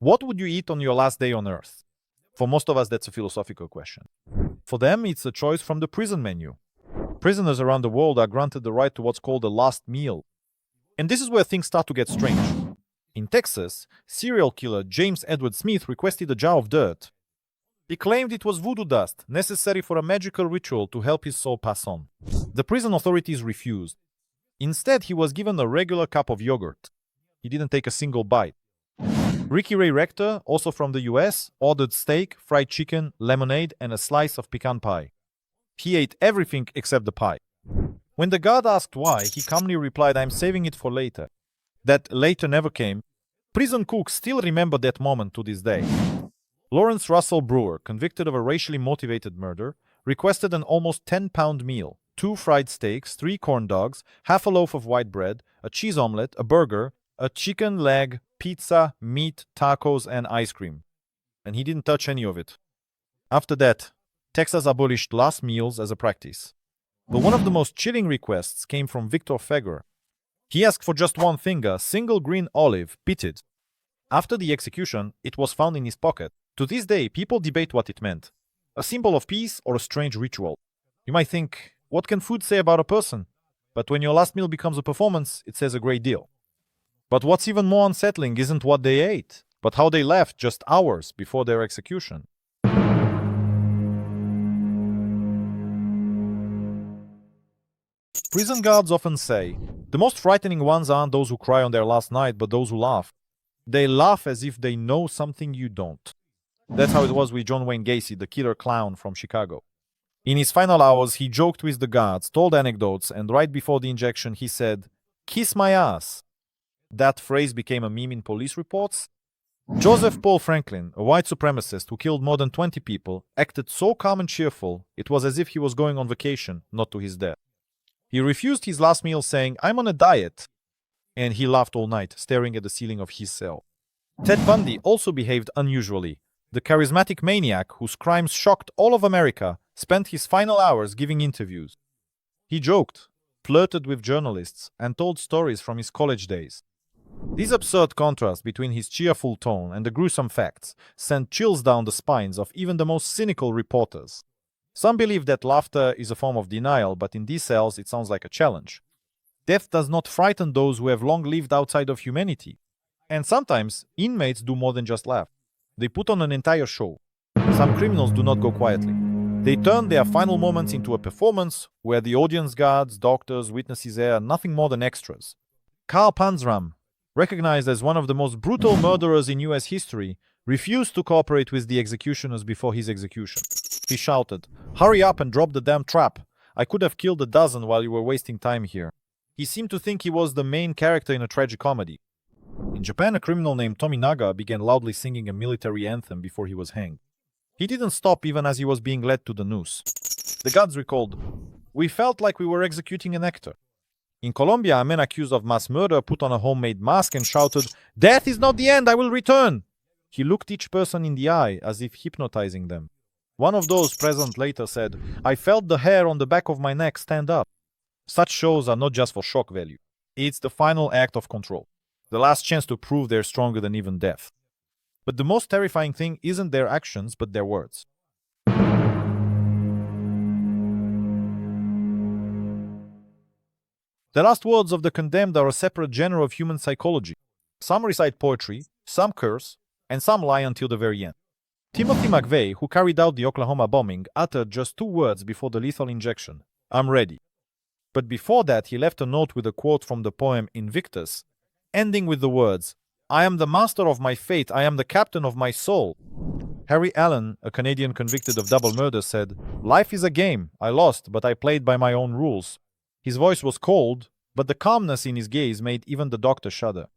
What would you eat on your last day on Earth? For most of us, that's a philosophical question. For them, it's a choice from the prison menu. Prisoners around the world are granted the right to what's called a last meal. And this is where things start to get strange. In Texas, serial killer James Edward Smith requested a jar of dirt. He claimed it was voodoo dust, necessary for a magical ritual to help his soul pass on. The prison authorities refused. Instead, he was given a regular cup of yogurt. He didn't take a single bite. Ray Rector, also from the US, ordered steak, fried chicken, lemonade, and a slice of pecan pie. He ate everything except the pie. When the guard asked why, he calmly replied, "I'm saving it for later." That later never came. Prison cooks still remember that moment to this day. Lawrence Russell Brewer, convicted of a racially motivated murder, requested an almost 10-pound meal: 2 fried steaks, 3 corn dogs, half a loaf of white bread, a cheese omelette, a burger, a chicken leg, pizza, meat, tacos, and ice cream. And he didn't touch any of it. After that, Texas abolished last meals as a practice. But one of the most chilling requests came from Victor Feguer. He asked for just one thing: a single green olive, pitted. After the execution, it was found in his pocket. To this day, people debate what it meant: a symbol of peace or a strange ritual. You might think, what can food say about a person? But when your last meal becomes a performance, it says a great deal. But what's even more unsettling isn't what they ate, but how they left just hours before their execution. Prison guards often say, the most frightening ones aren't those who cry on their last night, but those who laugh. They laugh as if they know something you don't. That's how it was with John Wayne Gacy, the killer clown from Chicago. In his final hours, he joked with the guards, told anecdotes, and right before the injection, he said, "Kiss my ass." That phrase became a meme in police reports. Joseph Paul Franklin, a white supremacist who killed more than 20 people, acted so calm and cheerful, it was as if he was going on vacation, not to his death. He refused his last meal, saying, "I'm on a diet." And he laughed all night, staring at the ceiling of his cell. Ted Bundy also behaved unusually. The charismatic maniac, whose crimes shocked all of America, spent his final hours giving interviews. He joked, flirted with journalists, and told stories from his college days. This absurd contrast between his cheerful tone and the gruesome facts sent chills down the spines of even the most cynical reporters. Some believe that laughter is a form of denial, but in these cells it sounds like a challenge. Death does not frighten those who have long lived outside of humanity. And sometimes, inmates do more than just laugh. They put on an entire show. Some criminals do not go quietly. They turn their final moments into a performance where the audience guards, doctors, witnesses are nothing more than extras. Karl Panzram, recognized as one of the most brutal murderers in US history, refused to cooperate with the executioners before his execution. He shouted, "Hurry up and drop the damn trap. I could have killed a dozen while you were wasting time here." He seemed to think he was the main character in a tragicomedy. In Japan, a criminal named Tominaga began loudly singing a military anthem before he was hanged. He didn't stop even as he was being led to the noose. The guards recalled, "We felt like we were executing an actor." In Colombia, a man accused of mass murder put on a homemade mask and shouted, "Death is not the end, I will return!" He looked each person in the eye as if hypnotizing them. One of those present later said, "I felt the hair on the back of my neck stand up." Such shows are not just for shock value. It's the final act of control. The last chance to prove they're stronger than even death. But the most terrifying thing isn't their actions, but their words. The last words of the condemned are a separate genre of human psychology. Some recite poetry, some curse, and some lie until the very end. Timothy McVeigh, who carried out the Oklahoma bombing, uttered just 2 words before the lethal injection: "I'm ready." But before that, he left a note with a quote from the poem Invictus, ending with the words, "I am the master of my fate, I am the captain of my soul." Harry Allen, a Canadian convicted of double murder, said, "Life is a game. I lost, but I played by my own rules." His voice was cold, but the calmness in his gaze made even the doctor shudder.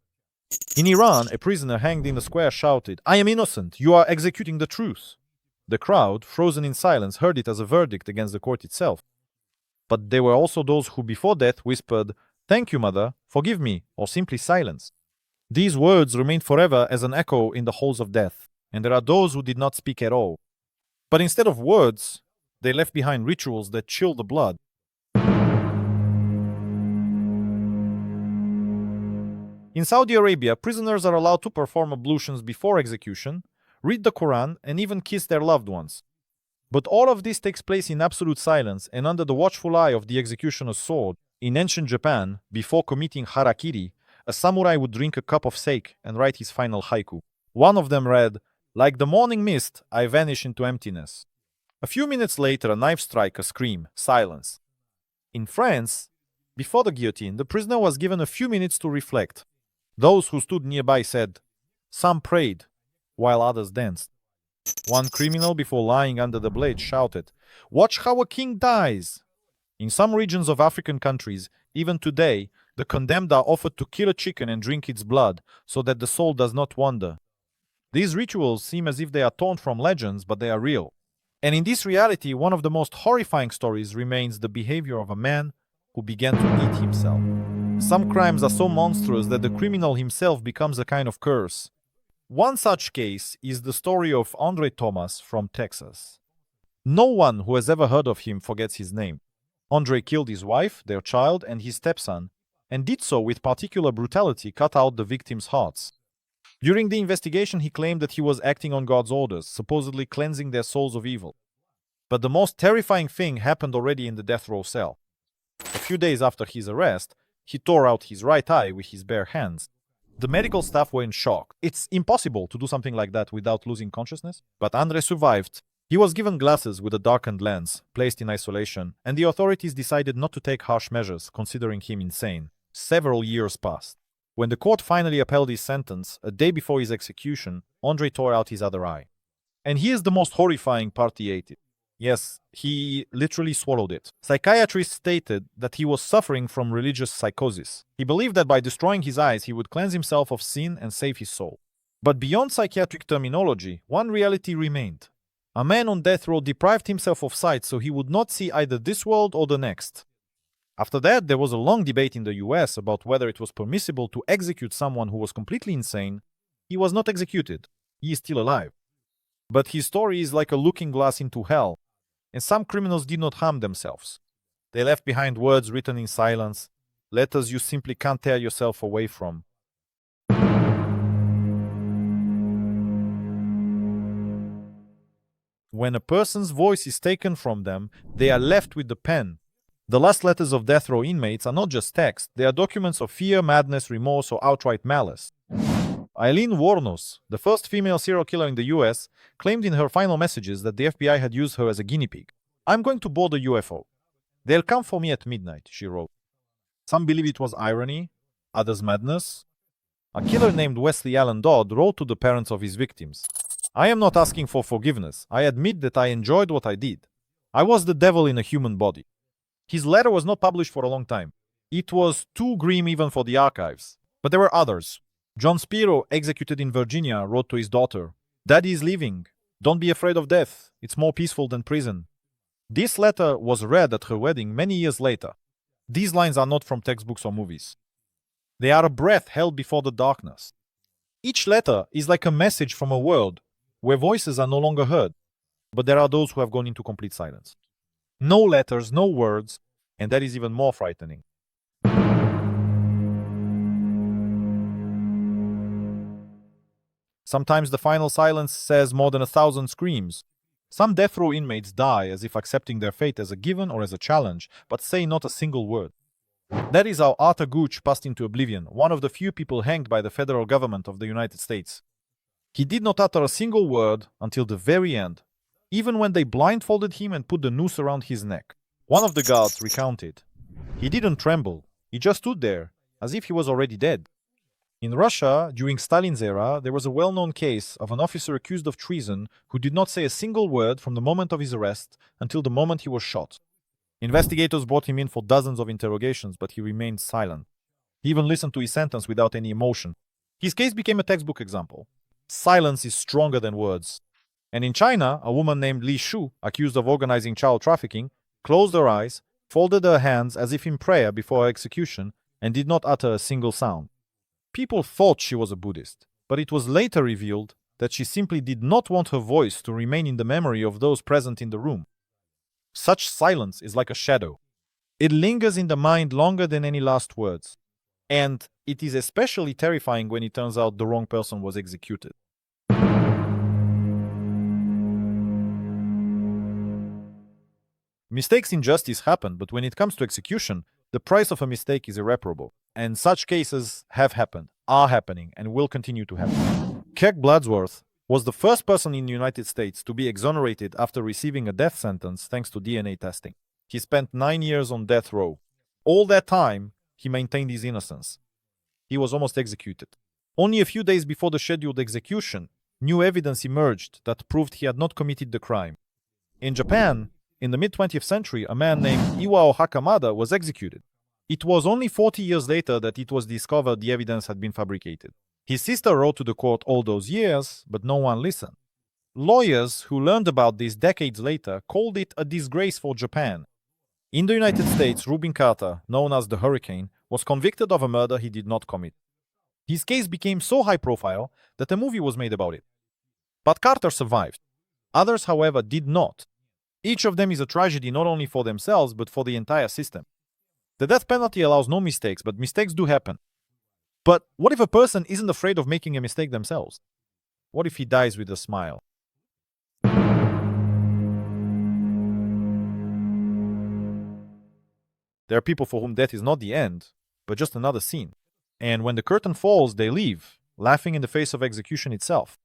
In Iran, a prisoner hanged in the square shouted, "I am innocent. You are executing the truth." The crowd, frozen in silence, heard it as a verdict against the court itself. But there were also those who before death whispered, "Thank you, mother, forgive me," or simply silence. These words remained forever as an echo in the halls of death, and there are those who did not speak at all. But instead of words, they left behind rituals that chill the blood. In Saudi Arabia, prisoners are allowed to perform ablutions before execution, read the Quran, and even kiss their loved ones. But all of this takes place in absolute silence and under the watchful eye of the executioner's sword. In ancient Japan, before committing harakiri, a samurai would drink a cup of sake and write his final haiku. One of them read, "Like the morning mist, I vanish into emptiness." A few minutes later, a knife strike, a scream, silence. In France, before the guillotine, the prisoner was given a few minutes to reflect. Those who stood nearby said, "Some prayed, while others danced." One criminal, before lying under the blade, shouted, "Watch how a king dies!" In some regions of African countries, even today, the condemned are offered to kill a chicken and drink its blood, so that the soul does not wander. These rituals seem as if they are torn from legends, but they are real. And in this reality, one of the most horrifying stories remains the behavior of a man who began to eat himself. Some crimes are so monstrous that the criminal himself becomes a kind of curse. One such case is the story of Andre Thomas from Texas. No one who has ever heard of him forgets his name. Andre killed his wife, their child, and his stepson, and did so with particular brutality, cut out the victims' hearts. During the investigation, he claimed that he was acting on God's orders, supposedly cleansing their souls of evil. But the most terrifying thing happened already in the death row cell. A few days after his arrest, he tore out his right eye with his bare hands. The medical staff were in shock. It's impossible to do something like that without losing consciousness. But Andre survived. He was given glasses with a darkened lens, placed in isolation, and the authorities decided not to take harsh measures, considering him insane. Several years passed. When the court finally upheld his sentence, a day before his execution, Andre tore out his other eye. And here's the most horrifying part: he ate it. Yes, he literally swallowed it. Psychiatrists stated that he was suffering from religious psychosis. He believed that by destroying his eyes, he would cleanse himself of sin and save his soul. But beyond psychiatric terminology, one reality remained. A man on death row deprived himself of sight so he would not see either this world or the next. After that, there was a long debate in the US about whether it was permissible to execute someone who was completely insane. He was not executed. He is still alive. But his story is like a looking glass into hell. And some criminals did not harm themselves. They left behind words written in silence, letters you simply can't tear yourself away from. When a person's voice is taken from them, they are left with the pen. The last letters of death row inmates are not just text, they are documents of fear, madness, remorse, or outright malice. Eileen Wuornos, the first female serial killer in the US, claimed in her final messages that the FBI had used her as a guinea pig. "I'm going to board a UFO. They'll come for me at midnight," she wrote. Some believe it was irony, others madness. A killer named Wesley Allen Dodd wrote to the parents of his victims, "I am not asking for forgiveness. I admit that I enjoyed what I did. I was the devil in a human body." His letter was not published for a long time. It was too grim even for the archives. But there were others. John Spiro, executed in Virginia, wrote to his daughter, "Daddy is leaving. Don't be afraid of death. It's more peaceful than prison." This letter was read at her wedding many years later. These lines are not from textbooks or movies. They are a breath held before the darkness. Each letter is like a message from a world where voices are no longer heard. But there are those who have gone into complete silence. No letters, no words, and that is even more frightening. Sometimes the final silence says more than 1,000 screams. Some death row inmates die as if accepting their fate as a given or as a challenge, but say not a single word. That is how Arthur Gooch passed into oblivion, one of the few people hanged by the federal government of the United States. He did not utter a single word until the very end, even when they blindfolded him and put the noose around his neck. One of the guards recounted, "He didn't tremble, he just stood there, as if he was already dead." In Russia, during Stalin's era, there was a well-known case of an officer accused of treason who did not say a single word from the moment of his arrest until the moment he was shot. Investigators brought him in for dozens of interrogations, but he remained silent. He even listened to his sentence without any emotion. His case became a textbook example. Silence is stronger than words. And in China, a woman named Li Shu, accused of organizing child trafficking, closed her eyes, folded her hands as if in prayer before her execution, and did not utter a single sound. People thought she was a Buddhist, but it was later revealed that she simply did not want her voice to remain in the memory of those present in the room. Such silence is like a shadow. It lingers in the mind longer than any last words. And it is especially terrifying when it turns out the wrong person was executed. Mistakes in justice happen, but when it comes to execution, the price of a mistake is irreparable. And such cases have happened, are happening, and will continue to happen. Kirk Bloodsworth was the first person in the United States to be exonerated after receiving a death sentence thanks to DNA testing. He spent 9 years on death row. All that time, he maintained his innocence. He was almost executed. Only a few days before the scheduled execution, new evidence emerged that proved he had not committed the crime. In Japan, in the mid-20th century, a man named Iwao Hakamada was executed. It was only 40 years later that it was discovered the evidence had been fabricated. His sister wrote to the court all those years, but no one listened. Lawyers who learned about this decades later called it a disgrace for Japan. In the United States, Rubin Carter, known as the Hurricane, was convicted of a murder he did not commit. His case became so high profile that a movie was made about it. But Carter survived. Others, however, did not. Each of them is a tragedy not only for themselves, but for the entire system. The death penalty allows no mistakes, but mistakes do happen. But what if a person isn't afraid of making a mistake themselves? What if he dies with a smile? There are people for whom death is not the end, but just another scene. And when the curtain falls, they leave, laughing in the face of execution itself.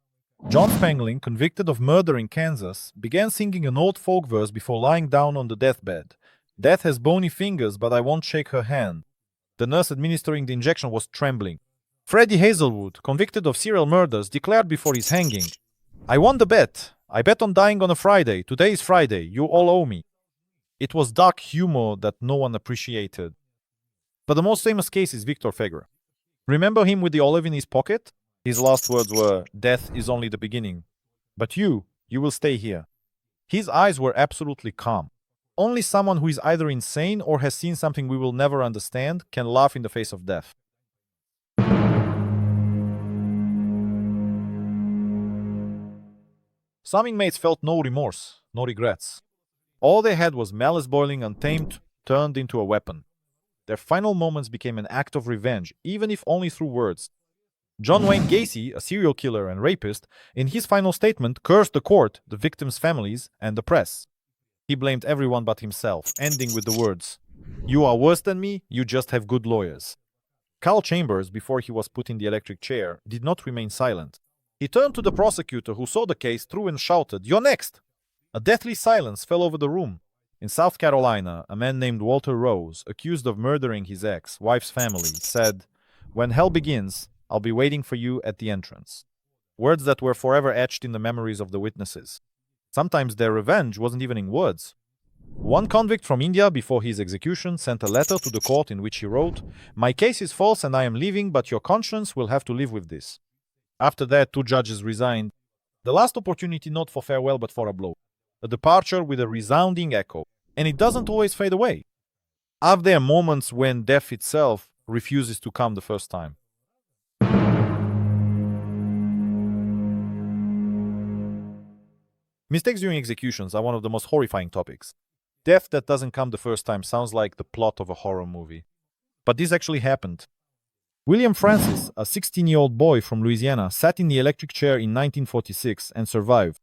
John Spangling, convicted of murder in Kansas, began singing an old folk verse before lying down on the deathbed. Death has bony fingers, but I won't shake her hand. The nurse administering the injection was trembling. Freddie Hazelwood, convicted of serial murders, declared before his hanging, I won the bet. I bet on dying on a Friday. Today is Friday. You all owe me. It was dark humor that no one appreciated. But the most famous case is Victor Feguer. Remember him with the olive in his pocket? His last words were, death is only the beginning. But you will stay here. His eyes were absolutely calm. Only someone who is either insane or has seen something we will never understand can laugh in the face of death. Some inmates felt no remorse, no regrets. All they had was malice boiling untamed, turned into a weapon. Their final moments became an act of revenge, even if only through words. John Wayne Gacy, a serial killer and rapist, in his final statement cursed the court, the victims' families, and the press. He blamed everyone but himself, ending with the words, "You are worse than me, you just have good lawyers." Carl Chambers, before he was put in the electric chair, did not remain silent. He turned to the prosecutor who saw the case through and shouted, "You're next!" A deathly silence fell over the room. In South Carolina, a man named Walter Rose, accused of murdering his ex-wife's family, said, "When hell begins, I'll be waiting for you at the entrance." Words that were forever etched in the memories of the witnesses. Sometimes their revenge wasn't even in words. One convict from India, before his execution, sent a letter to the court in which he wrote, "My case is false and I am leaving, but your conscience will have to live with this." After that, 2 judges resigned. The last opportunity not for farewell but for a blow. A departure with a resounding echo. And it doesn't always fade away. Are there moments when death itself refuses to come the first time? Mistakes during executions are one of the most horrifying topics. Death that doesn't come the first time sounds like the plot of a horror movie. But this actually happened. William Francis, a 16-year-old boy from Louisiana, sat in the electric chair in 1946 and survived.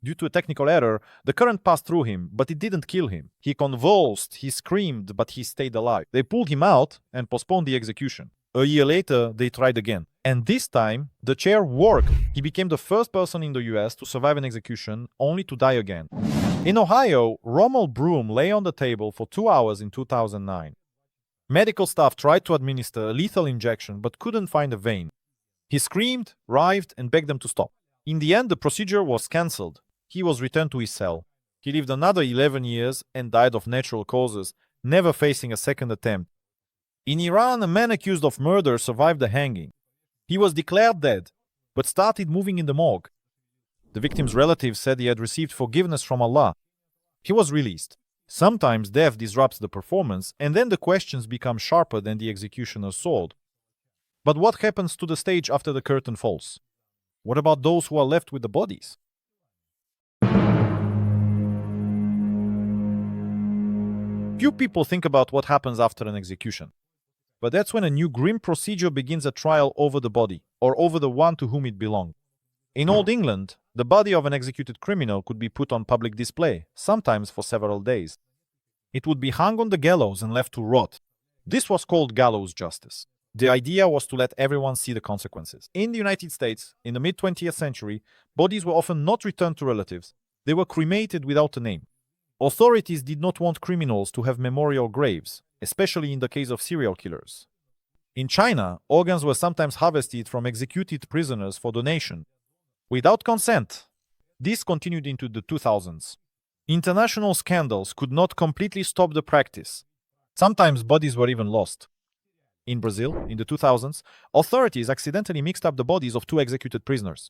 Due to a technical error, the current passed through him, but it didn't kill him. He convulsed, he screamed, but he stayed alive. They pulled him out and postponed the execution. A year later, they tried again. And this time, the chair worked. He became the first person in the US to survive an execution, only to die again. In Ohio, Rommel Broom lay on the table for 2 hours in 2009. Medical staff tried to administer a lethal injection, but couldn't find a vein. He screamed, writhed, and begged them to stop. In the end, the procedure was cancelled. He was returned to his cell. He lived another 11 years and died of natural causes, never facing a second attempt. In Iran, a man accused of murder survived the hanging. He was declared dead, but started moving in the morgue. The victim's relatives said he had received forgiveness from Allah. He was released. Sometimes death disrupts the performance, and then the questions become sharper than the executioner's sword. But what happens to the stage after the curtain falls? What about those who are left with the bodies? Few people think about what happens after an execution. But that's when a new grim procedure begins: a trial over the body, or over the one to whom it belonged. In Old England, the body of an executed criminal could be put on public display, sometimes for several days. It would be hung on the gallows and left to rot. This was called gallows justice. The idea was to let everyone see the consequences. In the United States, in the mid-20th century, bodies were often not returned to relatives. They were cremated without a name. Authorities did not want criminals to have memorial graves, especially in the case of serial killers. In China, organs were sometimes harvested from executed prisoners for donation, without consent. This continued into the 2000s. International scandals could not completely stop the practice. Sometimes bodies were even lost. In Brazil, in the 2000s, authorities accidentally mixed up the bodies of two executed prisoners.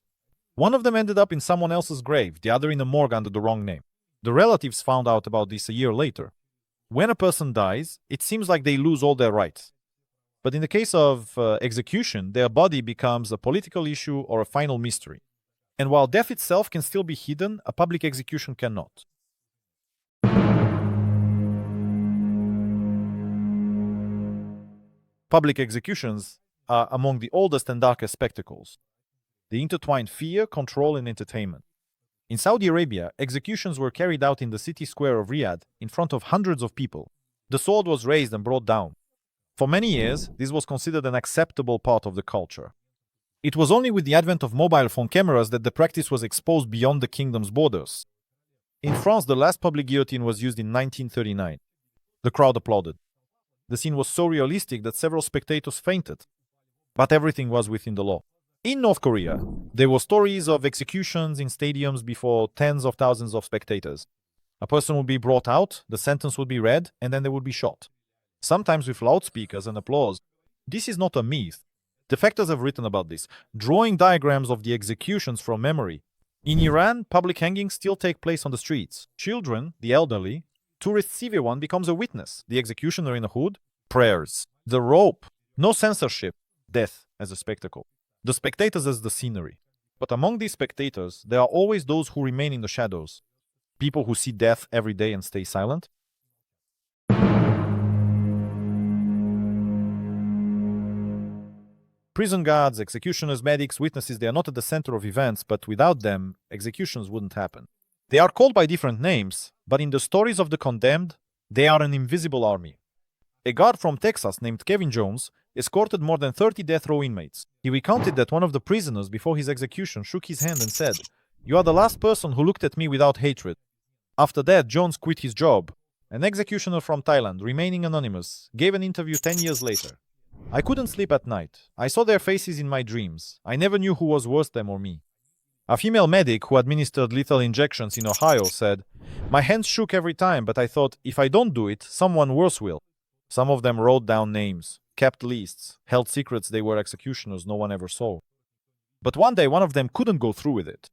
One of them ended up in someone else's grave, the other in a morgue under the wrong name. The relatives found out about this a year later. When a person dies, it seems like they lose all their rights. But in the case of execution, their body becomes a political issue or a final mystery. And while death itself can still be hidden, a public execution cannot. Public executions are among the oldest and darkest spectacles. They intertwine fear, control, and entertainment. In Saudi Arabia, executions were carried out in the city square of Riyadh in front of hundreds of people. The sword was raised and brought down. For many years, this was considered an acceptable part of the culture. It was only with the advent of mobile phone cameras that the practice was exposed beyond the kingdom's borders. In France, the last public guillotine was used in 1939. The crowd applauded. The scene was so realistic that several spectators fainted. But everything was within the law. In North Korea, there were stories of executions in stadiums before tens of thousands of spectators. A person would be brought out, the sentence would be read, and then they would be shot. Sometimes with loudspeakers and applause. This is not a myth. Defectors have written about this, drawing diagrams of the executions from memory. In Iran, public hangings still take place on the streets. Children, the elderly, tourists see one becomes a witness. The executioner in a hood, prayers. The rope, no censorship. Death as a spectacle. The spectators as the scenery. But among these spectators, there are always those who remain in the shadows. People who see death every day and stay silent. Prison guards, executioners, medics, witnesses, they are not at the center of events, but without them, executions wouldn't happen. They are called by different names, but in the stories of the condemned, they are an invisible army. A guard from Texas named Kevin Jones escorted more than 30 death row inmates. He recounted that one of the prisoners before his execution shook his hand and said, "You are the last person who looked at me without hatred." After that, Jones quit his job. An executioner from Thailand, remaining anonymous, gave an interview 10 years later. "I couldn't sleep at night. I saw their faces in my dreams. I never knew who was worse, them or me." A female medic who administered lethal injections in Ohio said, "My hands shook every time, but I thought, if I don't do it, someone worse will." Some of them wrote down names, kept lists, held secrets they were executioners no one ever saw. But one day, one of them couldn't go through with it.